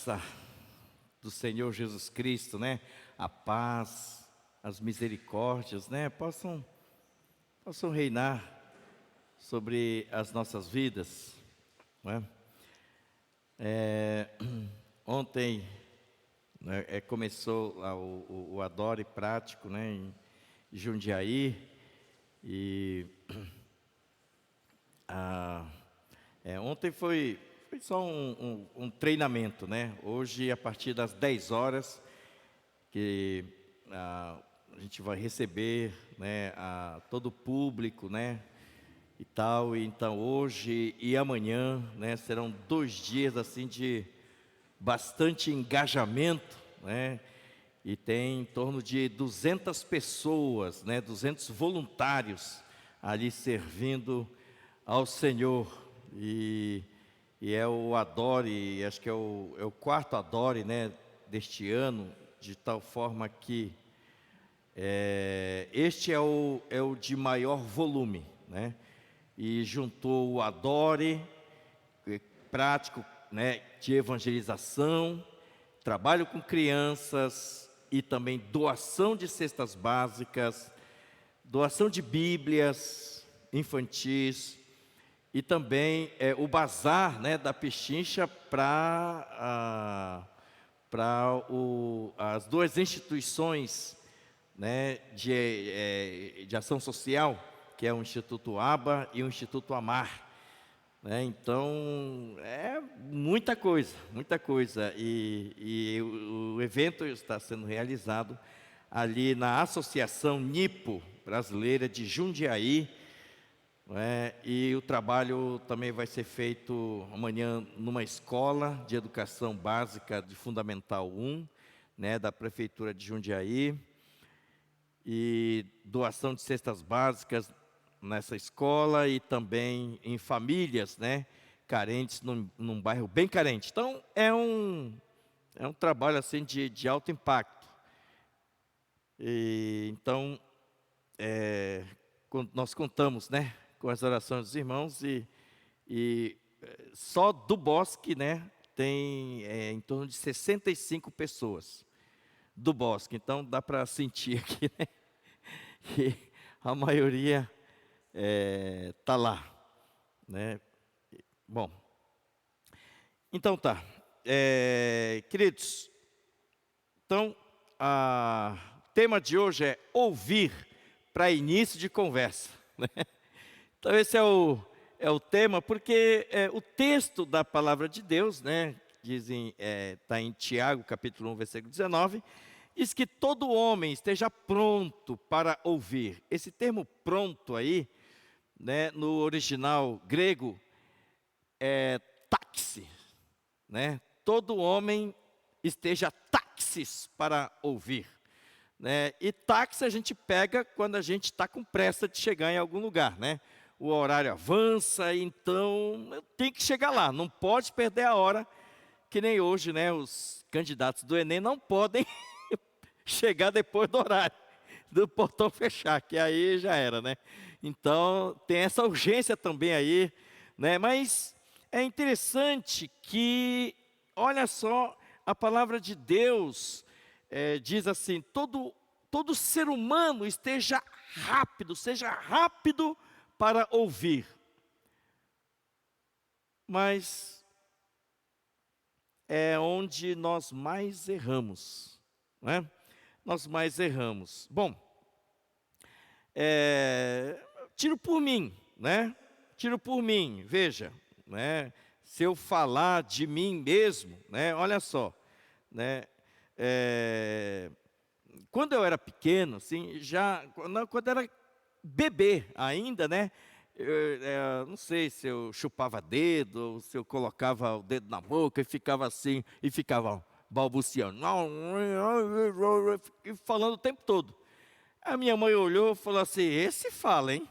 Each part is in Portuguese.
graça do Senhor Jesus Cristo, né? A paz, as misericórdias, né? Possam reinar sobre as nossas vidas, né? Ontem, né, começou lá o Adore Prático, né? Em Jundiaí. E ontem foi só um treinamento, né? Hoje, a partir das 10 horas, que a gente vai receber, né, todo o público, né? E tal. E então, hoje e amanhã, né, serão 2 dias assim de bastante engajamento, né? E tem em torno de 200 pessoas, né, 200 voluntários ali servindo ao Senhor. E é o Adore, acho que é o quarto Adore, né, deste ano, de tal forma que este é o de maior volume, né? E juntou o Adore prático, né, de evangelização, trabalho com crianças e também doação de cestas básicas, doação de Bíblias infantis e também o bazar, né, da Pechincha para as 2 instituições, né, de ação social, que é o Instituto ABA e o Instituto AMAR. Então, é muita coisa, muita coisa. E o evento está sendo realizado ali na Associação Nipo Brasileira de Jundiaí, e o trabalho também vai ser feito amanhã numa escola de educação básica de Fundamental 1, né, da Prefeitura de Jundiaí, e doação de cestas básicas nessa escola e também em famílias, né, carentes, num bairro bem carente. Então, é um trabalho assim de alto impacto. E então, nós contamos, né, com as orações dos irmãos e só do Bosque, né, tem em torno de 65 pessoas do Bosque. Então, dá para sentir aqui, né, que a maioria está lá, né? Bom, então tá, queridos. Então, o tema de hoje é ouvir para início de conversa, né? Então esse é o tema, porque o texto da palavra de Deus, né, está em Tiago, capítulo 1, versículo 19, diz que todo homem esteja pronto para ouvir. Esse termo pronto aí, né, no original grego, é taxi, né? Todo homem esteja taxis para ouvir, né? E táxi a gente pega quando a gente está com pressa de chegar em algum lugar, né? O horário avança, então eu tenho que chegar lá, não pode perder a hora, que nem hoje, né? Os candidatos do Enem não podem chegar depois do horário do portão fechar, que aí já era, né? Então, tem essa urgência também aí, né? Mas é interessante que, olha só, a palavra de Deus diz assim: todo ser humano seja rápido para ouvir. Mas é onde nós mais erramos, né? Nós mais erramos. Bom, tiro por mim, né? Tiro por mim, veja, né? Se eu falar de mim mesmo, né? Olha só, né? Quando eu era pequeno, assim, quando eu era bebê ainda, né? Eu não sei se eu chupava dedo, ou se eu colocava o dedo na boca e ficava assim, e ficava balbuciando, e falando o tempo todo. A minha mãe olhou e falou assim: esse fala, hein?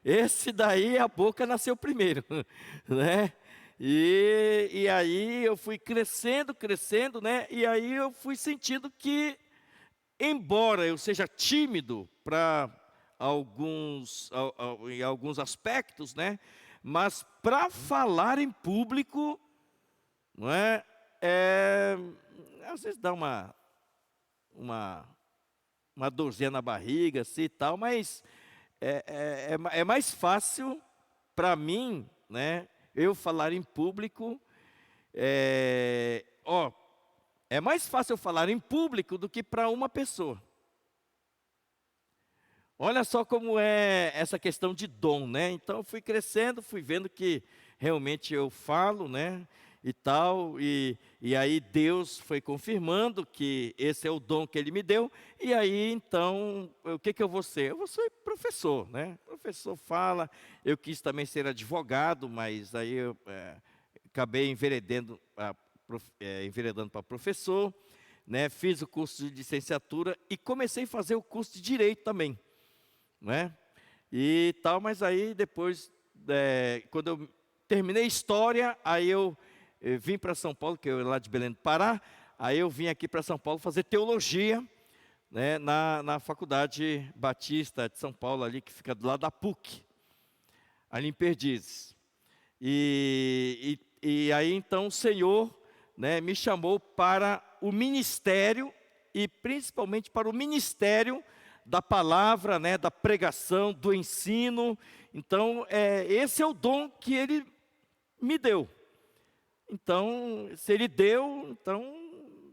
Esse daí a boca nasceu primeiro, né? E aí eu fui crescendo, né? E aí eu fui sentindo que, embora eu seja tímido para em alguns aspectos, né? Mas para falar em público, não é? é, às vezes dá uma, uma dorzinha na barriga, assim e tal, mas é mais fácil para mim, né, eu falar em público, é mais fácil eu falar em público do que para uma pessoa. Olha só como é essa questão de dom, né? Então eu fui crescendo, fui vendo que realmente eu falo, né? E tal, e aí Deus foi confirmando que esse é o dom que Ele me deu, e aí então, o que eu vou ser? Eu vou ser professor, né? Professor fala, eu quis também ser advogado, mas aí eu acabei enveredando para professor, né? Fiz o curso de licenciatura e comecei a fazer o curso de direito também, né? E tal, mas aí depois, quando eu terminei história, aí eu vim para São Paulo, que eu era lá de Belém do Pará, aí eu vim aqui para São Paulo fazer teologia, né, na Faculdade Batista de São Paulo, ali que fica do lado da PUC, ali em Perdizes. E aí então o Senhor, né, me chamou para o ministério, e principalmente para o ministério da palavra, né, da pregação, do ensino. Então, esse é o dom que Ele me deu. Então, se Ele deu, então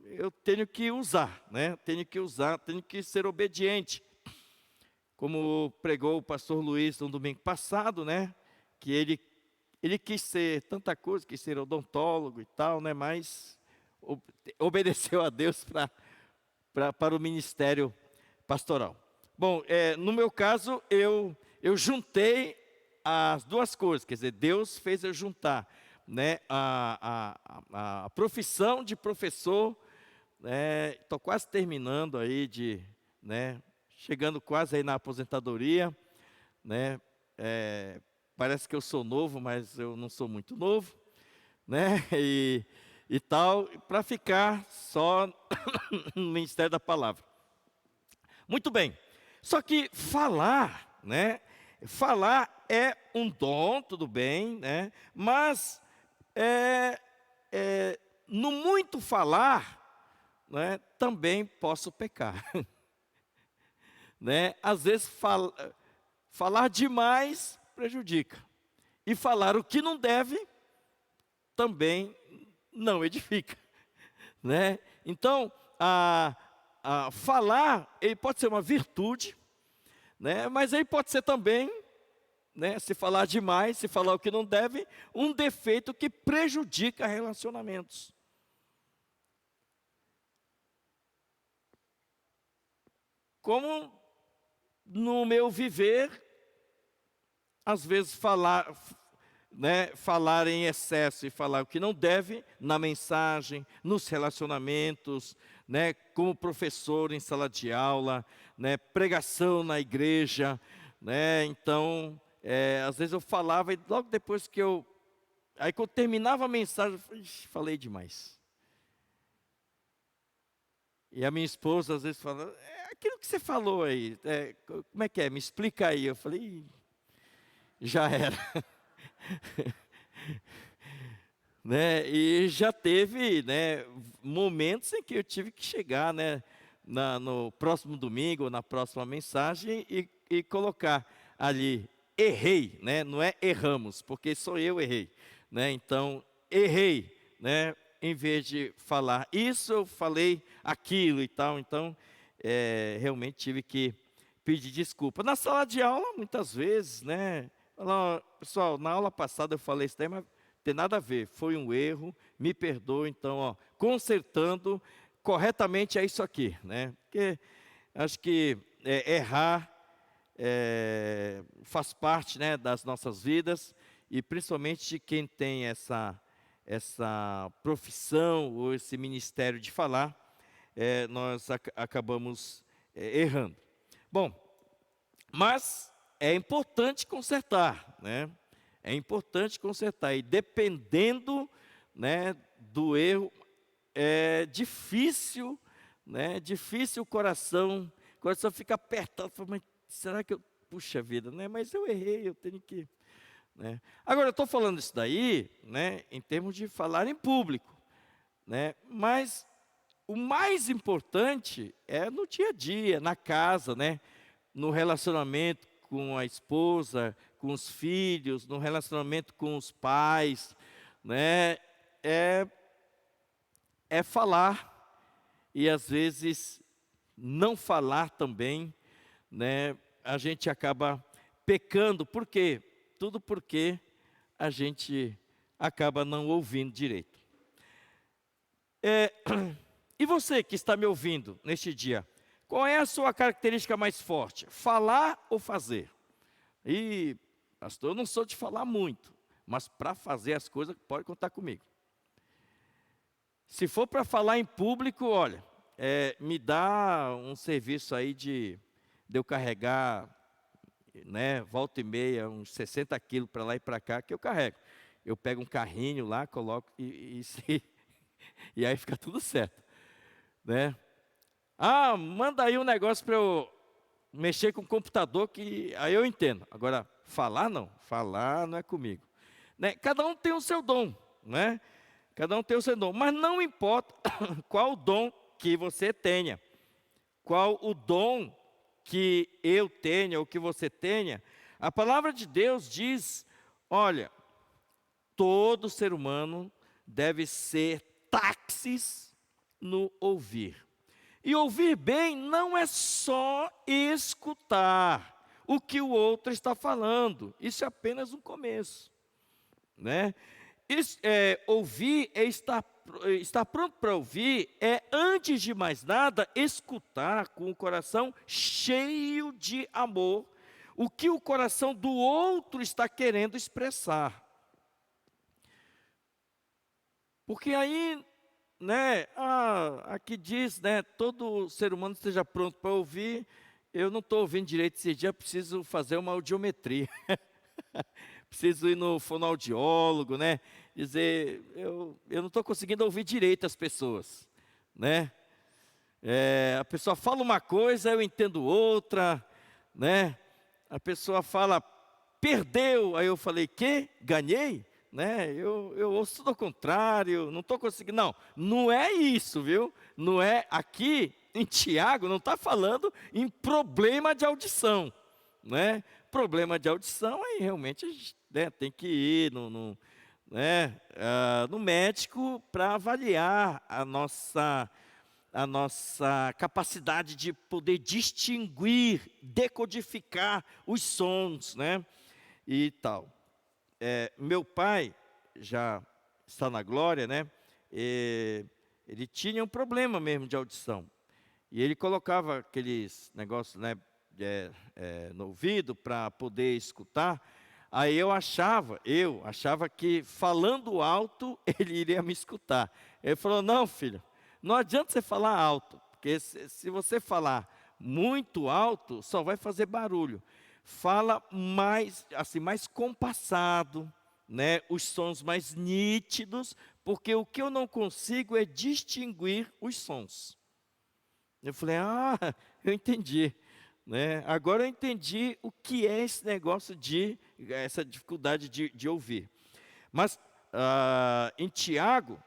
eu tenho que usar, né? Tenho que usar, tenho que ser obediente. Como pregou o pastor Luiz no domingo passado, né? Que ele quis ser tanta coisa, quis ser odontólogo e tal, né? Mas obedeceu a Deus para o ministério pastoral. Bom, no meu caso, eu juntei as duas coisas, quer dizer, Deus fez eu juntar, né, a profissão de professor, estou quase terminando aí né, chegando quase aí na aposentadoria, né, parece que eu sou novo, mas eu não sou muito novo, né, e tal, para ficar só no ministério da palavra. Muito bem, só que falar, né, falar é um dom, tudo bem, né, mas no muito falar, né, também posso pecar. Né? Às vezes falar demais prejudica, e falar o que não deve também não edifica, né? Então, falar, ele pode ser uma virtude, né? Mas ele pode ser também, né, se falar demais, se falar o que não deve, um defeito que prejudica relacionamentos. Como no meu viver, às vezes falar em excesso e falar o que não deve na mensagem, nos relacionamentos, né, como professor em sala de aula, né, pregação na igreja, né, então, às vezes eu falava e logo depois que eu terminava a mensagem, eu falei, falei demais. E a minha esposa às vezes fala, aquilo que você falou aí, como é que é? Me explica aí. Eu falei, já era. Né? E já teve, né, momentos em que eu tive que chegar, né, no próximo domingo, na próxima mensagem, e colocar ali, errei, né? Não é erramos, porque sou eu errei, né? Então, errei, né? Em vez de falar isso, eu falei aquilo e tal. Então, realmente tive que pedir desculpa. Na sala de aula, muitas vezes, né? Pessoal, na aula passada eu falei isso daí, mas não tem nada a ver. Foi um erro, me perdoe. Então, consertando corretamente é isso aqui, né? Porque acho que errar faz parte, né, das nossas vidas, e principalmente quem tem essa profissão ou esse ministério de falar, nós acabamos errando. Bom, mas é importante consertar, né? É importante consertar, e dependendo, né, do erro, é difícil, né? Difícil o coração fica apertado, fala, mas será que eu, puxa vida, né? Mas eu errei, eu tenho que, né? Agora eu estou falando isso daí, né, em termos de falar em público. né? Mas o mais importante é no dia a dia, na casa, né? No relacionamento com a esposa, com os filhos, no relacionamento com os pais, né? É, é falar e às vezes não falar também, né? A gente acaba pecando, por quê? Tudo porque a gente acaba não ouvindo direito. E você que está me ouvindo neste dia, qual é a sua característica mais forte? Falar ou fazer? E, pastor, eu não sou de falar muito, mas para fazer as coisas, pode contar comigo. Se for para falar em público, olha, me dá um serviço aí de eu carregar, né, volta e meia, uns 60 quilos para lá e para cá, que eu carrego. Eu pego um carrinho lá, coloco e aí fica tudo certo, né? Ah, manda aí um negócio para eu mexer com o computador, que aí eu entendo. Agora, falar não é comigo. Né? Cada um tem o seu dom, né? Cada um tem o seu dom, mas não importa qual o dom que você tenha, qual o dom que eu tenha ou que você tenha. A palavra de Deus diz, olha, todo ser humano deve ser táxis no ouvir. E ouvir bem não é só escutar o que o outro está falando. Isso é apenas um começo, né? Ouvir é estar pronto para ouvir, antes de mais nada, escutar com o coração cheio de amor o que o coração do outro está querendo expressar. Porque aí, né, aqui diz, né, todo ser humano esteja pronto para ouvir. Eu não estou ouvindo direito esse dia, preciso fazer uma audiometria. Preciso ir no fonoaudiólogo, né? Dizer, eu não estou conseguindo ouvir direito as pessoas, né? A pessoa fala uma coisa, eu entendo outra, né? A pessoa fala, perdeu, aí eu falei, quê? Ganhei? Né? Eu ouço tudo ao contrário, não estou conseguindo. Não é isso, viu? Não é, aqui em Tiago, não está falando em problema de audição, né? Problema de audição, aí realmente a gente, né, tem que ir no médico para avaliar a nossa capacidade de poder distinguir, decodificar os sons, né, e tal. Meu pai já está na glória, né? Ele tinha um problema mesmo de audição. E ele colocava aqueles negócios, né, no ouvido para poder escutar. Aí eu achava que falando alto ele iria me escutar. Ele falou, não, filho, não adianta você falar alto, porque se você falar muito alto, só vai fazer barulho. Fala mais, assim, mais compassado, né? Os sons mais nítidos, porque o que eu não consigo é distinguir os sons. Eu falei, eu entendi, né? Agora eu entendi o que é esse negócio essa dificuldade de ouvir. Mas em Tiago,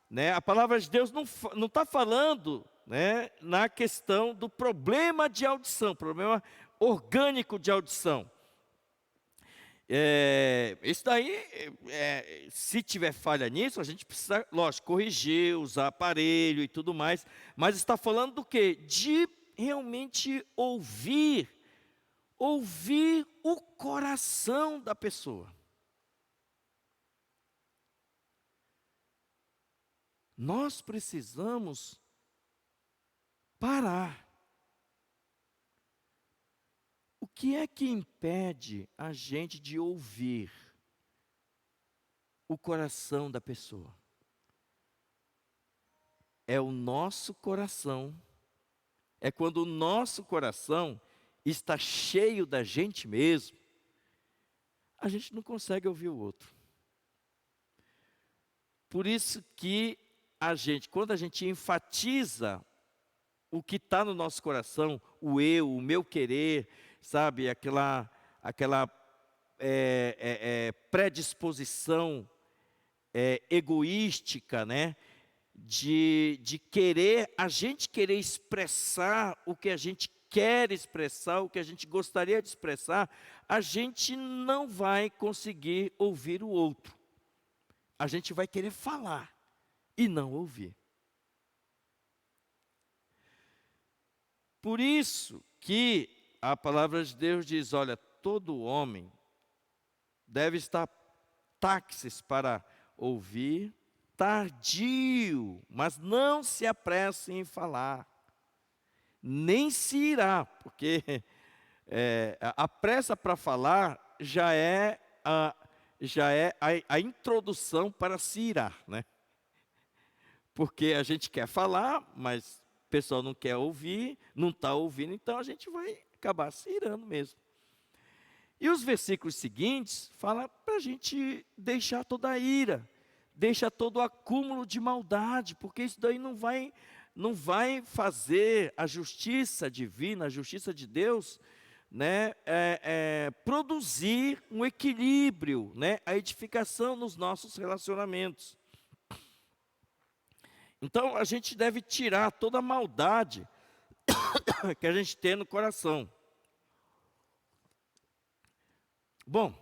né, a palavra de Deus não está falando, né, na questão do problema de audição, problema orgânico de audição. Isso daí, se tiver falha nisso, a gente precisa, lógico, corrigir, usar aparelho e tudo mais. Mas está falando do quê? De realmente ouvir o coração da pessoa. Nós precisamos parar. O que é que impede a gente de ouvir o coração da pessoa? É o nosso coração. É quando o nosso coração está cheio da gente mesmo, a gente não consegue ouvir o outro. Por isso que quando a gente enfatiza o que está no nosso coração, o eu, o meu querer, sabe, aquela predisposição egoística, né, de querer, a gente querer expressar o que a gente quer expressar, o que a gente gostaria de expressar, a gente não vai conseguir ouvir o outro. A gente vai querer falar e não ouvir. Por isso que a palavra de Deus diz, olha, todo homem deve estar táxis para ouvir, tardio, mas não se apresse em falar, nem se irá, porque a pressa para falar já é a introdução para se irar, né? Porque a gente quer falar, mas o pessoal não quer ouvir, não está ouvindo, então a gente vai acabar se irando mesmo. E os versículos seguintes falam para a gente deixar toda a ira, deixa todo o acúmulo de maldade, porque isso daí não vai fazer a justiça divina, a justiça de Deus, né, produzir um equilíbrio, né, a edificação nos nossos relacionamentos. Então a gente deve tirar toda a maldade que a gente tem no coração. Bom,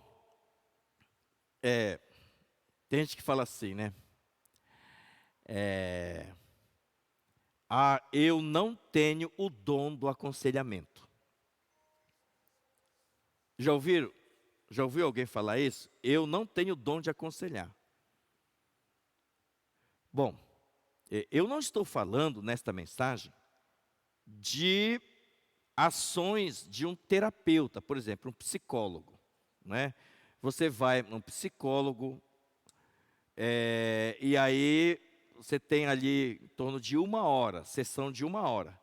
tem gente que fala assim, né? Eu não tenho o dom do aconselhamento. Já ouviu alguém falar isso? Eu não tenho o dom de aconselhar. Bom, eu não estou falando nesta mensagem de ações de um terapeuta, por exemplo, um psicólogo, né? Você vai num psicólogo, e aí você tem ali em torno de 1 hora, sessão de 1 hora.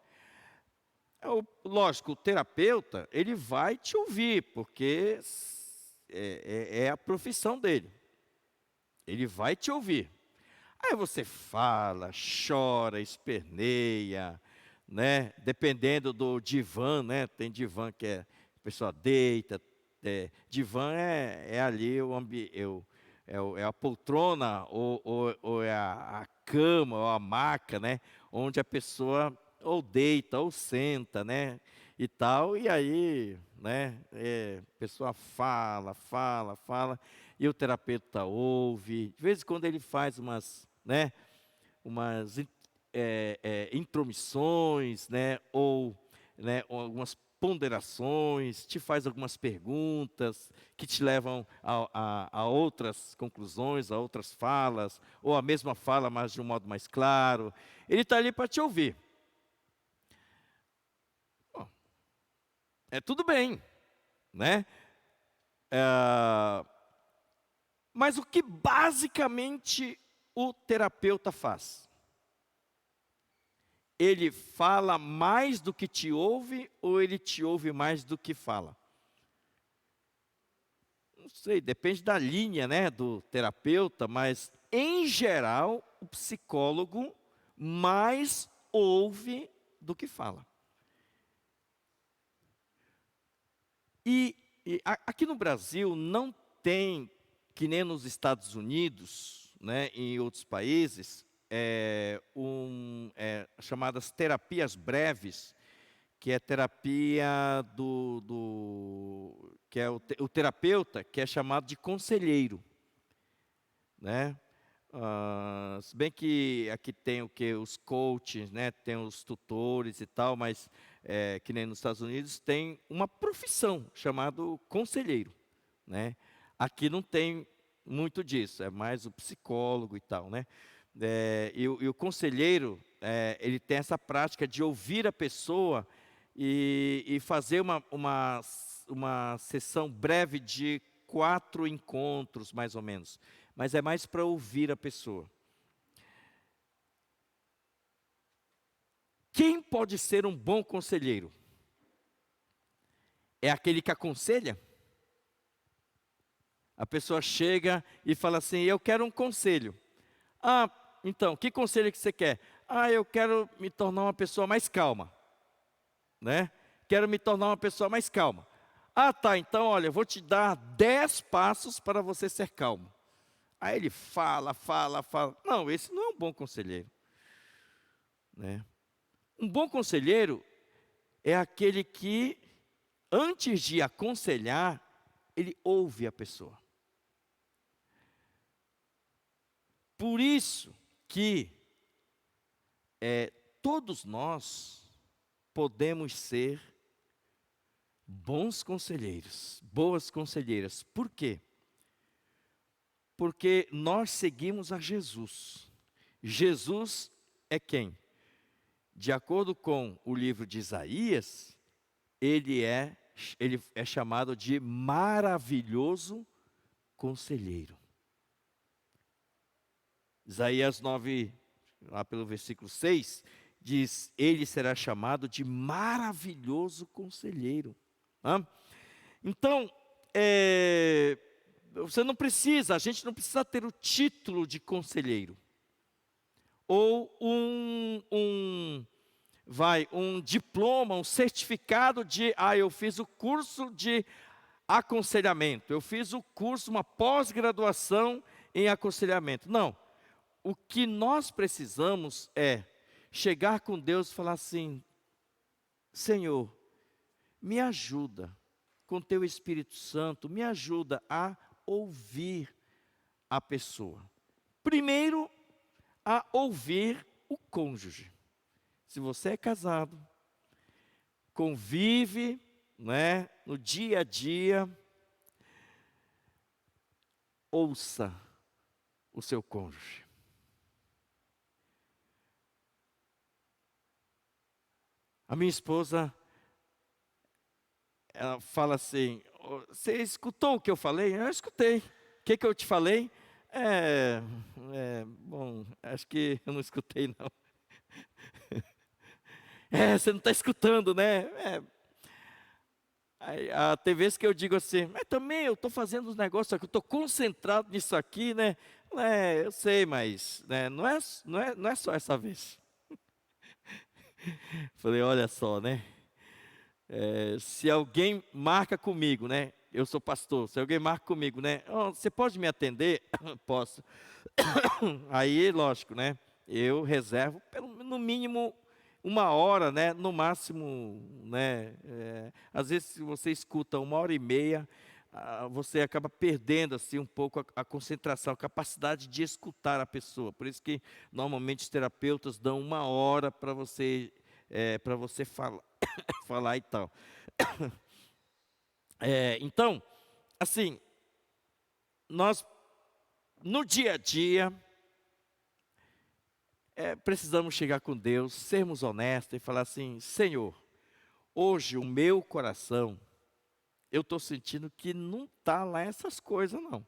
Lógico, o terapeuta, ele vai te ouvir, porque é a profissão dele. Ele vai te ouvir. Aí você fala, chora, esperneia, né? Dependendo do divã, né? Tem divã que a pessoa deita. Divã é ali é a poltrona ou é a cama ou a maca, né? Onde a pessoa ou deita ou senta, né? E tal, e aí, né? A pessoa fala, e o terapeuta ouve. De vez em quando ele faz umas intromissões, né? Ou algumas ponderações, te faz algumas perguntas que te levam a outras conclusões, a outras falas, ou a mesma fala, mas de um modo mais claro. Ele está ali para te ouvir. Bom, tudo bem, né? Mas o que basicamente o terapeuta faz? Ele fala mais do que te ouve ou ele te ouve mais do que fala? Não sei, depende da linha, né, do terapeuta, mas em geral o psicólogo mais ouve do que fala. E aqui no Brasil não tem, que nem nos Estados Unidos, né, em outros países, chamadas terapias breves, que é terapia que é o terapeuta, que é chamado de conselheiro, né? Se bem que aqui tem os coaches, né? Tem os tutores e tal, mas que nem nos Estados Unidos tem uma profissão chamada conselheiro, né? Aqui não tem muito disso, é mais o psicólogo e tal, né? E o conselheiro, ele tem essa prática de ouvir a pessoa e fazer uma sessão breve de 4 encontros, mais ou menos. Mas é mais para ouvir a pessoa. Quem pode ser um bom conselheiro? É aquele que aconselha? A pessoa chega e fala assim, eu quero um conselho. Então, que conselho que você quer? Eu quero me tornar uma pessoa mais calma, né? Quero me tornar uma pessoa mais calma. Tá, então, olha, eu vou te dar 10 passos para você ser calmo. Aí ele fala. Não, esse não é um bom conselheiro. né? Um bom conselheiro é aquele que, antes de aconselhar, ele ouve a pessoa. Por isso que todos nós podemos ser bons conselheiros, boas conselheiras. Por quê? Porque nós seguimos a Jesus. Jesus é quem? De acordo com o livro de Isaías, ele é chamado de maravilhoso conselheiro. Isaías 9, lá pelo versículo 6, diz: ele será chamado de maravilhoso conselheiro. Então, você não precisa, a gente não precisa ter o título de conselheiro. Ou um diploma, um certificado de, eu fiz o curso de aconselhamento, eu fiz o curso, uma pós-graduação em aconselhamento. Não, o que nós precisamos é chegar com Deus e falar assim: Senhor, me ajuda com teu Espírito Santo, me ajuda a ouvir a pessoa. Primeiro, a ouvir o cônjuge. Se você é casado, convive, né, no dia a dia, ouça o seu cônjuge. A minha esposa, ela fala assim: você escutou o que eu falei? Eu escutei. O que eu te falei? Bom, acho que eu não escutei, não. Você não está escutando, né? Tem vezes que eu digo assim: mas também eu estou fazendo os negócios aqui, eu estou concentrado nisso aqui, né? Eu sei, mas né, não é só essa vez. Falei: olha só, né? Se alguém marca comigo, né? Eu sou pastor, se alguém marca comigo, né? Você pode me atender? Posso. Aí, lógico, né? Eu reservo, no mínimo, 1 hora, né? No máximo, né? Às vezes, se você escuta 1h30, você acaba perdendo assim um pouco a concentração, a capacidade de escutar a pessoa. Por isso que, normalmente, os terapeutas dão 1 hora para você falar e tal. Então, assim, nós, no dia a dia, precisamos chegar com Deus, sermos honestos e falar assim: Senhor, hoje o meu coração, eu estou sentindo que não está lá essas coisas não,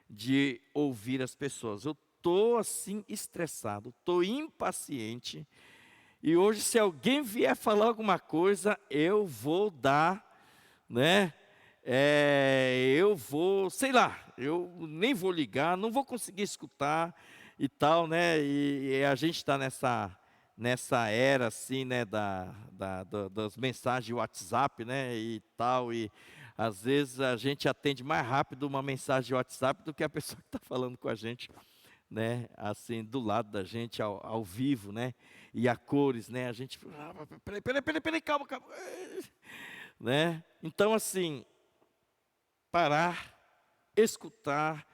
de ouvir as pessoas. Eu estou assim estressado, estou impaciente, e hoje se alguém vier falar alguma coisa, eu vou dar, né? Eu vou, sei lá, eu nem vou ligar, não vou conseguir escutar e tal, né? E a gente está nessa era assim, né? Das mensagens de WhatsApp, né? E tal, e às vezes a gente atende mais rápido uma mensagem de WhatsApp do que a pessoa que está falando com a gente, né? Assim, do lado da gente, ao vivo, né? E a cores, né? A gente, peraí, calma, né? Então, assim, parar, escutar,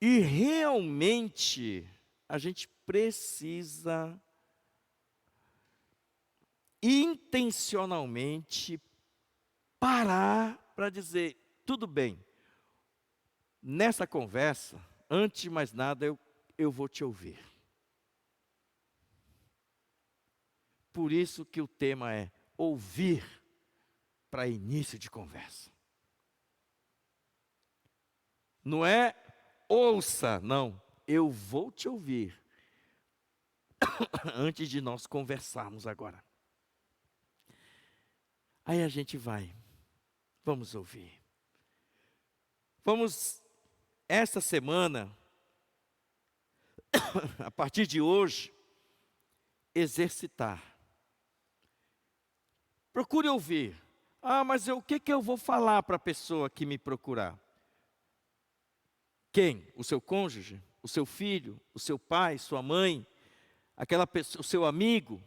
e realmente a gente precisa intencionalmente parar para dizer: tudo bem, nessa conversa, antes de mais nada, eu vou te ouvir. Por isso que o tema é ouvir para início de conversa. Não é ouça, não. Eu vou te ouvir antes de nós conversarmos agora. Aí a gente vamos ouvir. Vamos, esta semana, a partir de hoje, exercitar. Procure ouvir. Mas o que eu vou falar para a pessoa que me procurar? Quem? O seu cônjuge? O seu filho? O seu pai? Sua mãe? aquela pessoa, o seu amigo, o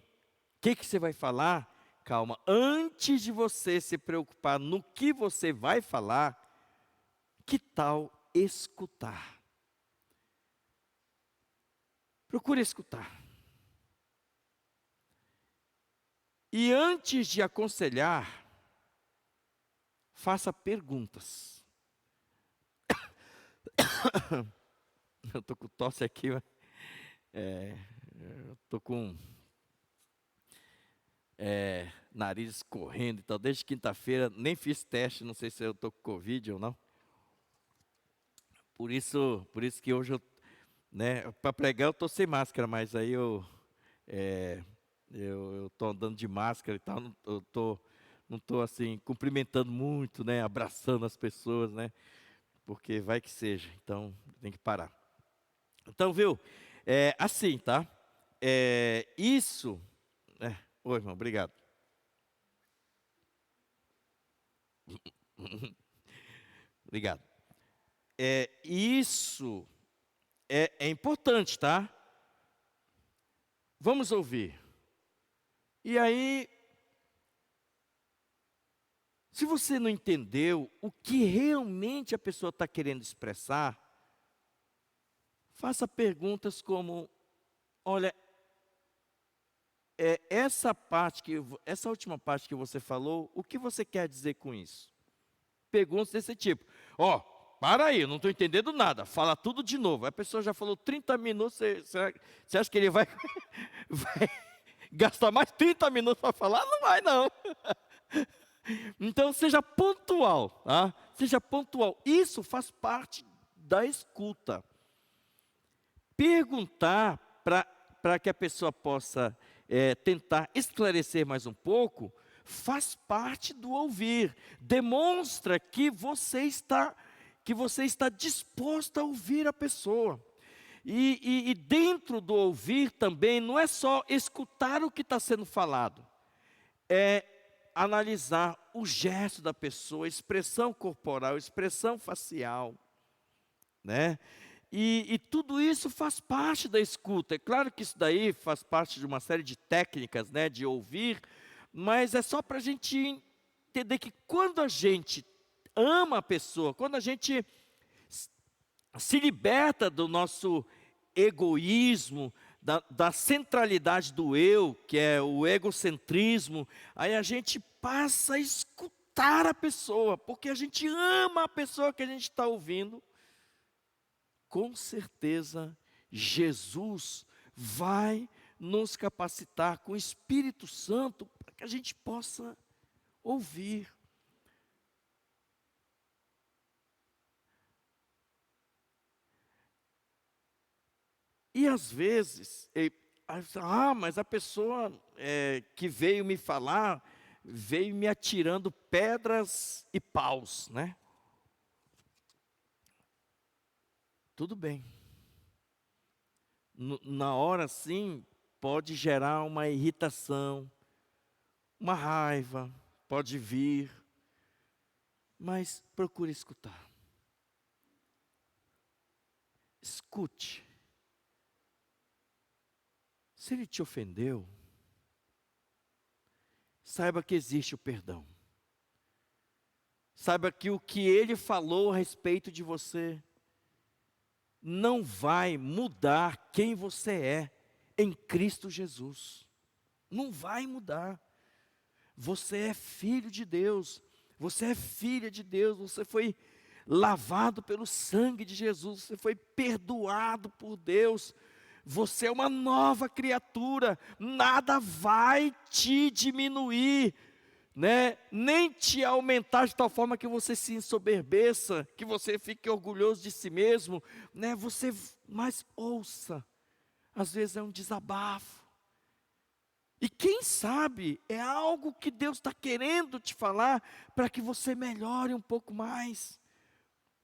que você vai falar? Calma, antes de você se preocupar no que você vai falar, que tal escutar? Procure escutar. E antes de aconselhar, faça perguntas. Eu estou com tosse aqui, mas eu estou com nariz escorrendo e tal. Desde quinta-feira nem fiz teste, não sei se eu estou com Covid ou não. Por isso que hoje, para pregar eu estou sem máscara, mas aí eu estou andando de máscara e tal, não estou assim, cumprimentando muito, né, abraçando as pessoas, né, porque vai que seja, então tem que parar. Então, viu, assim, tá? Isso, oi, irmão, obrigado. Obrigado. Isso é importante, tá? Vamos ouvir. E aí, se você não entendeu o que realmente a pessoa está querendo expressar, faça perguntas como: olha, essa última parte que você falou, o que você quer dizer com isso? Perguntas desse tipo. Para aí, eu não estou entendendo nada, fala tudo de novo. A pessoa já falou 30 minutos, você acha que ele vai gastar mais 30 minutos para falar? Não vai, não. Então, seja pontual, tá? Seja pontual. Isso faz parte da escuta. Perguntar para que a pessoa possa tentar esclarecer mais um pouco, faz parte do ouvir. Demonstra que você está disposto a ouvir a pessoa. E dentro do ouvir também, não é só escutar o que está sendo falado, é analisar o gesto da pessoa, expressão corporal, expressão facial, né? E tudo isso faz parte da escuta. É claro que isso daí faz parte de uma série de técnicas, né, de ouvir, mas é só para a gente entender que quando a gente ama a pessoa, quando a gente se liberta do nosso egoísmo, da centralidade do eu, que é o egocentrismo, aí a gente passa a escutar a pessoa, porque a gente ama a pessoa que a gente está ouvindo. Com certeza, Jesus vai nos capacitar com o Espírito Santo para que a gente possa ouvir. E às vezes, mas a pessoa que veio me falar, veio me atirando pedras e paus, né? Tudo bem. Na hora sim, pode gerar uma irritação, uma raiva, pode vir, mas procure escutar. Escute. Se ele te ofendeu, saiba que existe o perdão. Saiba que o que ele falou a respeito de você não vai mudar quem você é em Cristo Jesus. Não vai mudar. Você é filho de Deus, você é filha de Deus, você foi lavado pelo sangue de Jesus, você foi perdoado por Deus, você é uma nova criatura, nada vai te diminuir, né? Nem te aumentar de tal forma que você se ensoberbeça, que você fique orgulhoso de si mesmo, né? Mas ouça, às vezes é um desabafo. E quem sabe é algo que Deus está querendo te falar para que você melhore um pouco mais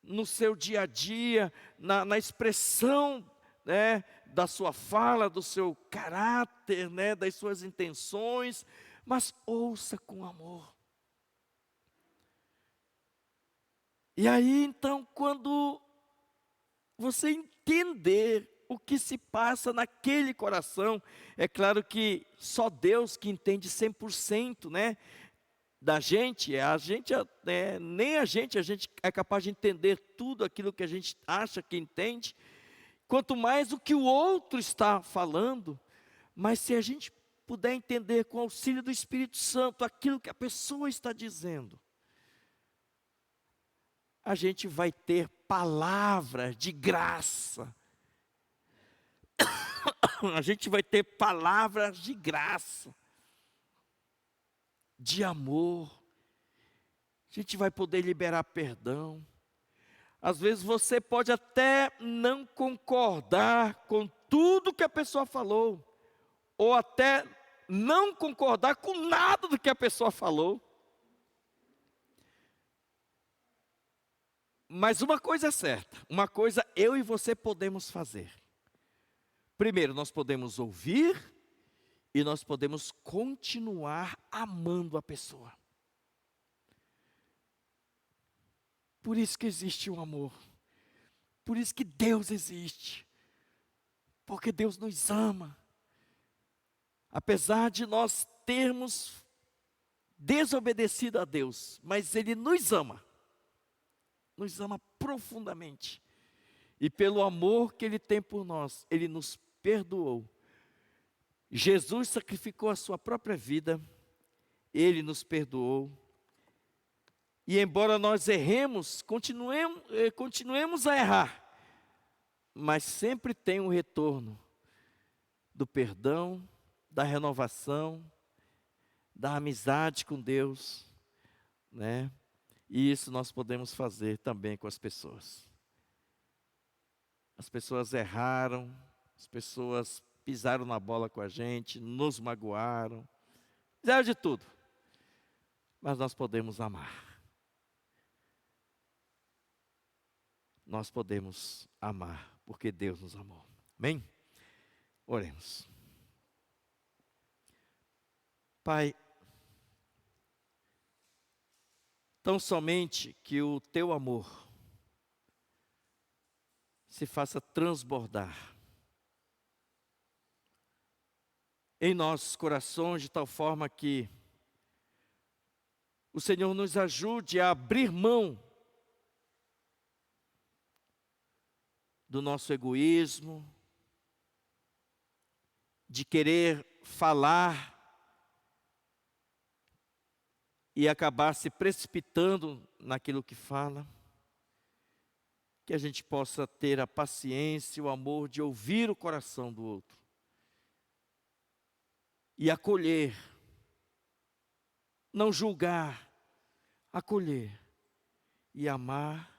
no seu dia a dia, na expressão, né, da sua fala, do seu caráter, né, das suas intenções, mas ouça com amor. E aí então, quando você entender o que se passa naquele coração. É claro que só Deus que entende 100%, né, da gente. Nem a gente é capaz de entender tudo aquilo que a gente acha que entende, quanto mais o que o outro está falando. Mas se a gente puder entender com o auxílio do Espírito Santo aquilo que a pessoa está dizendo, a gente vai ter palavras de graça. A gente vai ter palavras de graça, de amor. A gente vai poder liberar perdão. Às vezes você pode até não concordar com tudo que a pessoa falou, ou até não concordar com nada do que a pessoa falou. Mas uma coisa é certa, uma coisa eu e você podemos fazer. Primeiro, nós podemos ouvir e nós podemos continuar amando a pessoa. Por isso que existe o amor. Por isso que Deus existe. Porque Deus nos ama. Apesar de nós termos desobedecido a Deus, mas Ele nos ama profundamente. E pelo amor que Ele tem por nós, Ele nos perdoou. Jesus sacrificou a sua própria vida, Ele nos perdoou. E embora nós erremos, continuemos a errar, mas sempre tem um retorno do perdão, da renovação, da amizade com Deus, né? E isso nós podemos fazer também com as pessoas. As pessoas erraram, as pessoas pisaram na bola com a gente, nos magoaram, fizeram de tudo. Mas nós podemos amar. Nós podemos amar, porque Deus nos amou. Amém? Oremos. Pai, tão somente que o Teu amor se faça transbordar em nossos corações, de tal forma que o Senhor nos ajude a abrir mão do nosso egoísmo, de querer falar e acabar se precipitando naquilo que fala. Que a gente possa ter a paciência e o amor de ouvir o coração do outro e acolher, não julgar, acolher e amar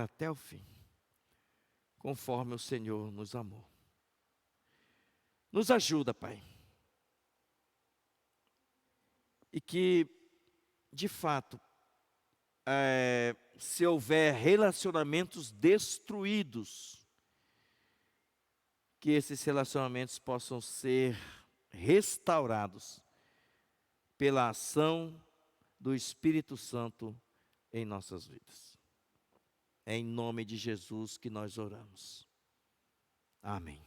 até o fim, conforme o Senhor nos amou. Nos ajuda, Pai, e que, de fato, se houver relacionamentos destruídos, que esses relacionamentos possam ser restaurados pela ação do Espírito Santo em nossas vidas. É em nome de Jesus que nós oramos. Amém.